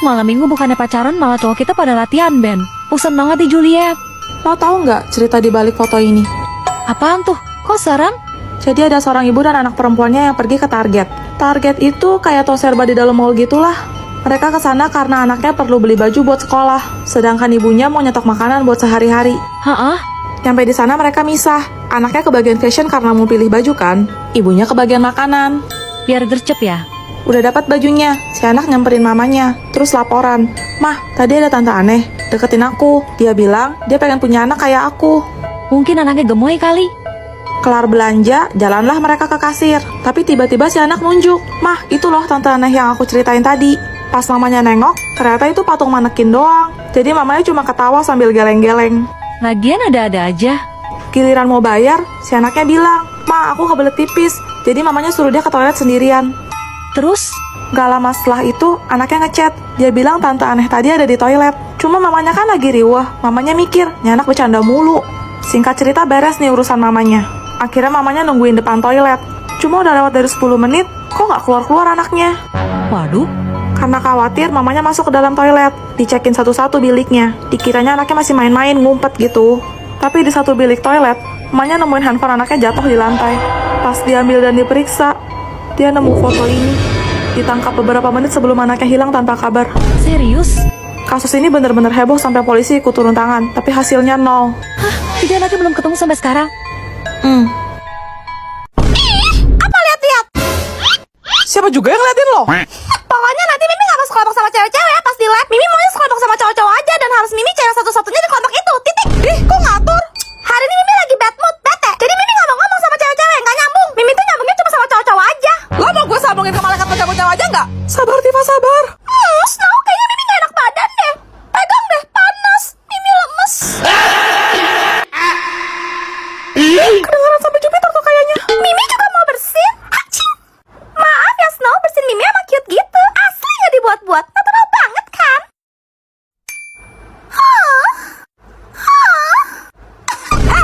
malam minggu bukannya pacaran malah cowok kita pada latihan band. Bosan banget di Juliet. Lo tahu nggak cerita di balik foto ini? Apaan tuh? Kok serem? Jadi ada seorang ibu dan anak perempuannya yang pergi ke Target. Target itu kayak toko serba di dalam mall gitulah. Mereka ke sana karena anaknya perlu beli baju buat sekolah, sedangkan ibunya mau nyetok makanan buat sehari-hari. Hah? Nyampe di sana mereka misah. Anaknya ke bagian fashion karena mau pilih baju kan. Ibunya ke bagian makanan. Biar gercep ya? Udah dapat bajunya, si anak nyamperin mamanya, terus laporan. Mah, tadi ada tante aneh, deketin aku. Dia bilang, dia pengen punya anak kayak aku. Mungkin anaknya gemoy kali. Kelar belanja, jalanlah mereka ke kasir. Tapi tiba-tiba si anak nunjuk. Mah, itu loh tante aneh yang aku ceritain tadi. Pas mamanya nengok, ternyata itu patung manekin doang. Jadi mamanya cuma ketawa sambil geleng-geleng. Lagian ada-ada aja. Giliran mau bayar, si anaknya bilang, Ma, aku kebelet pipis. Jadi mamanya suruh dia ke toilet sendirian. Terus? Gak lama setelah itu, anaknya ngechat. Dia bilang tante aneh tadi ada di toilet. Cuma mamanya kan lagi riweh. Mamanya mikir, ini anak bercanda mulu. Singkat cerita beres nih urusan mamanya. Akhirnya mamanya nungguin depan toilet. Cuma udah lewat dari 10 menit, kok gak keluar-keluar anaknya? Waduh. Karena khawatir, mamanya masuk ke dalam toilet. Dicekin satu-satu biliknya. Dikiranya anaknya masih main-main, ngumpet gitu. Tapi di satu bilik toilet, mamanya nemuin handphone anaknya jatuh di lantai. Pas diambil dan diperiksa, dia nemu foto ini. Ditangkap beberapa menit sebelum anaknya hilang tanpa kabar. Serius? Kasus ini benar-benar heboh sampai polisi ikut turun tangan, tapi hasilnya nol. Hah? Jadi anaknya belum ketemu sampai sekarang? Apa lihat-lihat? Siapa juga yang ngeliatin lo? Pokoknya nanti Mimi gak masuk kelompok sama cewek-cewek ya. Pas di lab, Mimi maunya sekelompok sama cowok-cowok aja. Dan harus Mimi cewek satu-satunya di kelompok itu. Titik. Ih, kok ngatur? Hari ini Mimi lagi bad mood, bete. Jadi Mimi gak mau ngomong sama cewek-cewek, gak nyambung. Mimi tuh nyambungnya cuma sama cowok-cowok aja. Lo mau gue sambungin ke malaikat pencabut-cabut aja nggak? Sabar, Tifa, sabar. Snow, kayaknya Mimi gak enak badan deh. Pegang deh, panas. Mimi lemes. Kedengaran sampai Jupiter tuh kayaknya. Mimi juga mau bersin. Hacing. Maaf ya Snow, bersin Mimi sama cute gitu. Asli gak dibuat-buat, natural banget kan?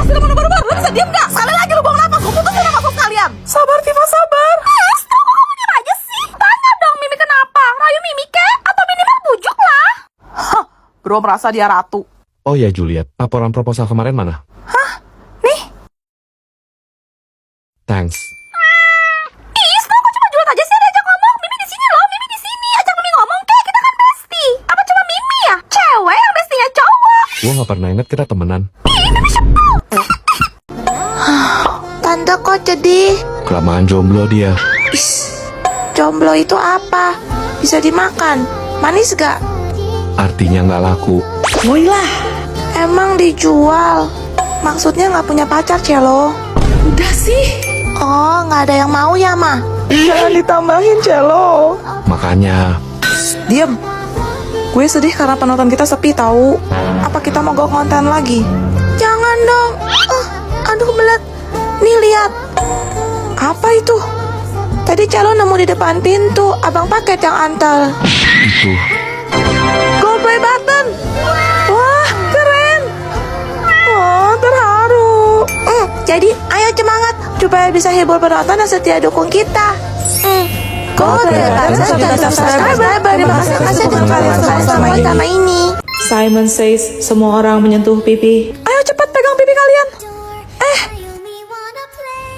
Sudah baru-baru, lu bisa diem gak? Sekali lagi lu buang napas, gue putusin nafas kalian. Sabar Tifa, sabar. Snow, kok kamu diem aja sih? Tanya dong Mimi kenapa? Rayu Mimi kek? Atau minimal bujuk lah? Hah, bro merasa dia ratu. Oh ya Juliet, laporan proposal kemarin mana? Nih. Thanks. Snow, kok cuma Juliet aja sih yang diajak ngomong? Mimi di sini loh, Mimi di sini. Ajak Mimi ngomong kek, kita kan bestie. Apa cuma Mimi ya? Cewek yang bestinya cowok. Gua gak pernah inget kita temenan. Tante kok sedih? Kelamaan jomblo dia. Jomblo itu apa? Bisa dimakan? Manis gak? Artinya gak laku. Woi lah. Emang dijual? Maksudnya gak punya pacar, Celo? Udah sih. Oh, gak ada yang mau ya, Ma? Jangan ditambahin, Celo. Makanya, Diem. Gue sedih karena penonton kita sepi tahu. Apa kita mau go konten lagi? Jangan dong. Aduh, belet. Nih, lihat. Apa itu? Tadi Celo nemu di depan pintu. Abang paket yang antel. itu. Gold play button. Wah, keren. Oh, terharu. Jadi, ayo semangat supaya bisa hibur penonton dan setia dukung kita. Gold play button dan subscriber. Terima kasih untuk kalian selama sama ini. Simon Says, semua orang menyentuh pipi. Ayo cepat pegang pipi kalian.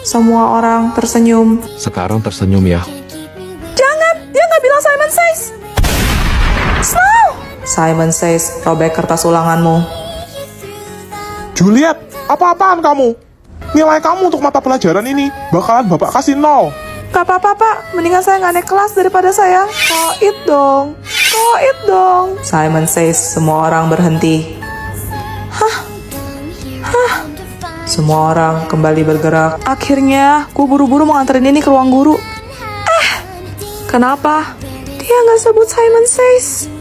Semua orang tersenyum. Sekarang tersenyum ya. Jangan, dia nggak bilang Simon Says. Snow. Simon Says, robek kertas ulanganmu. Juliet, apa-apaan kamu? Nilai kamu untuk mata pelajaran ini bakalan bapak kasih 0. Gak apa-apa pak, mendingan saya nggak naik kelas daripada saya koit dong. Simon Says, semua orang berhenti. Semua orang kembali bergerak. Akhirnya, gue buru-buru mau nganterin ini ke ruang guru. Kenapa? Dia nggak sebut Simon Says.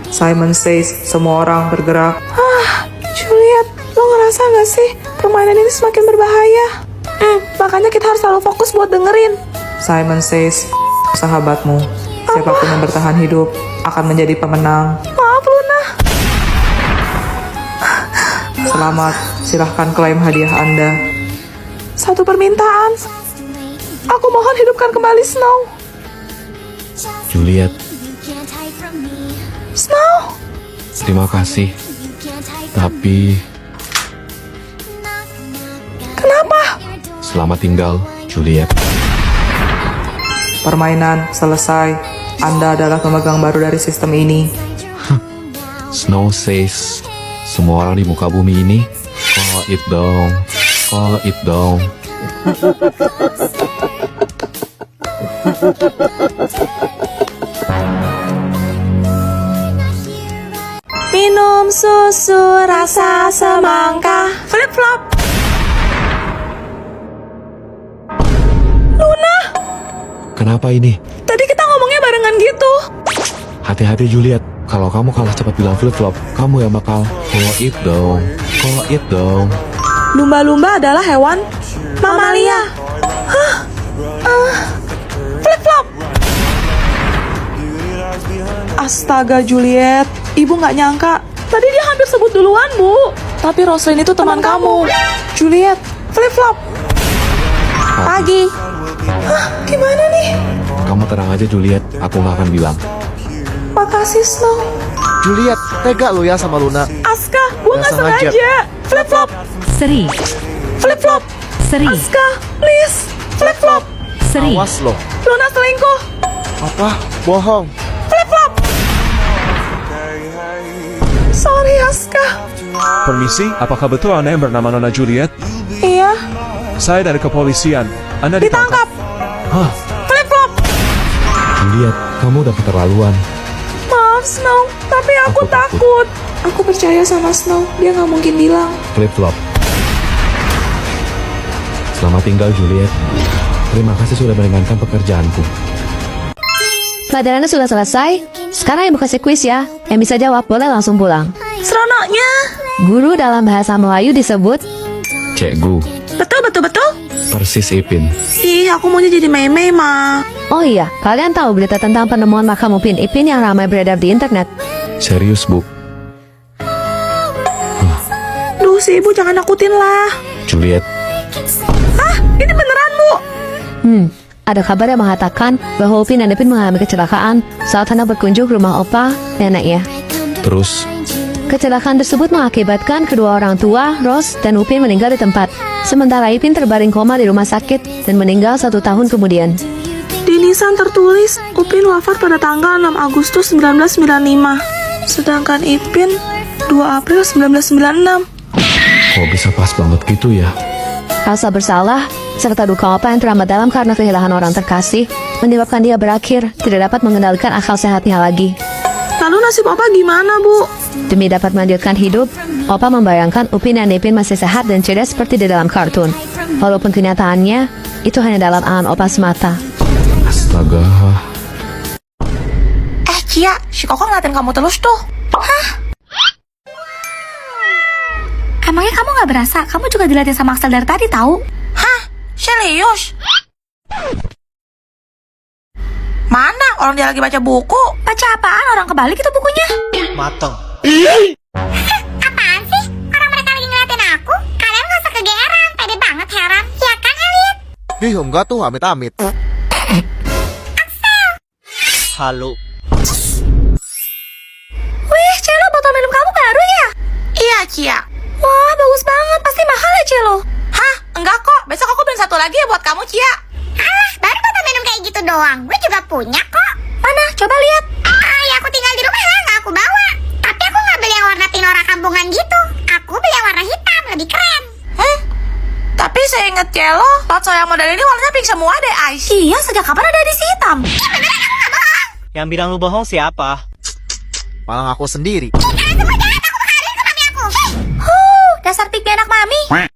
Simon Says, semua orang bergerak. Juliet, lo ngerasa nggak sih permainan ini semakin berbahaya? Makanya kita harus selalu fokus buat dengerin. Simon Says, sahabatmu, siapapun yang bertahan hidup akan menjadi pemenang. Maaf Luna. Selamat, silahkan klaim hadiah Anda. Satu permintaan. Aku mohon hidupkan kembali Snow. Juliet, Terima kasih. Tapi Kenapa? selamat tinggal, Juliet. Permainan selesai. Anda adalah pemegang baru dari sistem ini. Snow says, semua orang di muka bumi ini, call it dong, call it dong. Minum susu rasa semangka. Flip-flop. Kenapa ini? Tadi kita ngomongnya barengan gitu. Hati-hati Juliet, kalau kamu kalah cepat bilang flip-flop, kamu yang bakal call it dong, call it dong. Lumba-lumba adalah hewan mamalia. Flip-flop. Astaga Juliet, ibu nggak nyangka. Tadi dia hampir sebut duluan, Bu. Tapi Roslyn itu teman kamu. Juliet, flip-flop. Pagi. Gimana nih? Kamu tenang aja Juliet, aku nggak akan bilang. Makasih Snow. Juliet, tega lo ya sama Luna. Aska, gua nggak sengaja. sengaja. Flip-flop. Seri, Flip-flop. Seri, Aska, please. Flip-flop. Seri. Awas lo. Luna selingkuh. Apa? Bohong. Flip-flop. Sorry Aska. Permisi, apakah betul Anda yang bernama Nona Juliet? Iya, Saya dari kepolisian. Anda ditangkap. ditangkap. Hah, Flip-flop. Juliet, kamu udah keterlaluan. Maaf Snow, tapi aku Aku takut. takut. Aku percaya sama Snow, dia nggak mungkin bilang. Flip-flop. Selamat tinggal Juliet. Terima kasih sudah meringankan pekerjaanku. Pelajarannya sudah selesai. Sekarang ibu kasih kuis ya. Yang bisa jawab boleh langsung pulang. Seronoknya. Guru dalam bahasa Melayu disebut Cikgu, Betul, betul, betul. persis Ipin. Ih, aku maunya jadi Mei-Mei, Ma. Oh iya, kalian tahu berita tentang penemuan makam Upin Ipin yang ramai beredar di internet? Serius, Bu? Duh, si ibu jangan nakutin lah. Juliet, Ini beneran, Bu. Ada kabar yang mengatakan bahwa Upin dan Ipin mengalami kecelakaan saat hendak berkunjung ke rumah opa neneknya. terus Kecelakaan tersebut mengakibatkan kedua orang tua, Rose dan Upin meninggal di tempat. Sementara Ipin terbaring koma di rumah sakit dan meninggal 1 tahun kemudian. Di nisan tertulis, Upin wafat pada tanggal 6 Agustus 1995. Sedangkan Ipin 2 April 1996. kok bisa pas banget gitu ya? Rasa bersalah serta duka opa yang teramat dalam karena kehilangan orang terkasih menyebabkan dia berakhir tidak dapat mengendalikan akal sehatnya lagi. Lalu nasib Opa gimana, Bu? Demi dapat melanjutkan hidup, Opa membayangkan Upin dan Ipin masih sehat dan ceria seperti di dalam kartun. Walaupun kenyataannya, itu hanya dalam angan Opa semata. Astaga. Cia, si Koko ngeliatin kamu terus tuh. Hah? Emangnya kamu gak berasa? Kamu juga diliatin sama Axel dari tadi tahu? Hah? Serius? Mana? Orang dia lagi baca buku. Baca apaan? Orang kebalik itu bukunya. Mateng. Apaan sih? Orang mereka lagi ngeliatin aku. Kalian gak usah kegeeran. Pede banget heran. Ya kan, Elliot? Ih, enggak tuh, amit-amit. Halo. Wih, Celo, botol minum kamu baru ya? Iya, Cia. Wah, bagus banget. Pasti mahal ya, Celo? Hah? Enggak kok. Besok aku beli 1 lagi ya buat kamu, Cia. Alah, baru botol minum kayak gitu doang. Gue juga punya kok. Mana? Coba lihat. Ya aku tinggal di rumah lah, gak aku bawa. Tapi aku gak beli yang warna pinora kampungan gitu. Aku beli yang warna hitam, lebih keren. Tapi saya inget Celo, Lotso yang model ini warnanya pink semua deh, Ais. Iya, sejak kapan ada edisi hitam? Yang bilang lu bohong siapa? Malah aku sendiri. Kalian semua jahat, aku bakarin ke mami aku. Dasar pipi anak mami.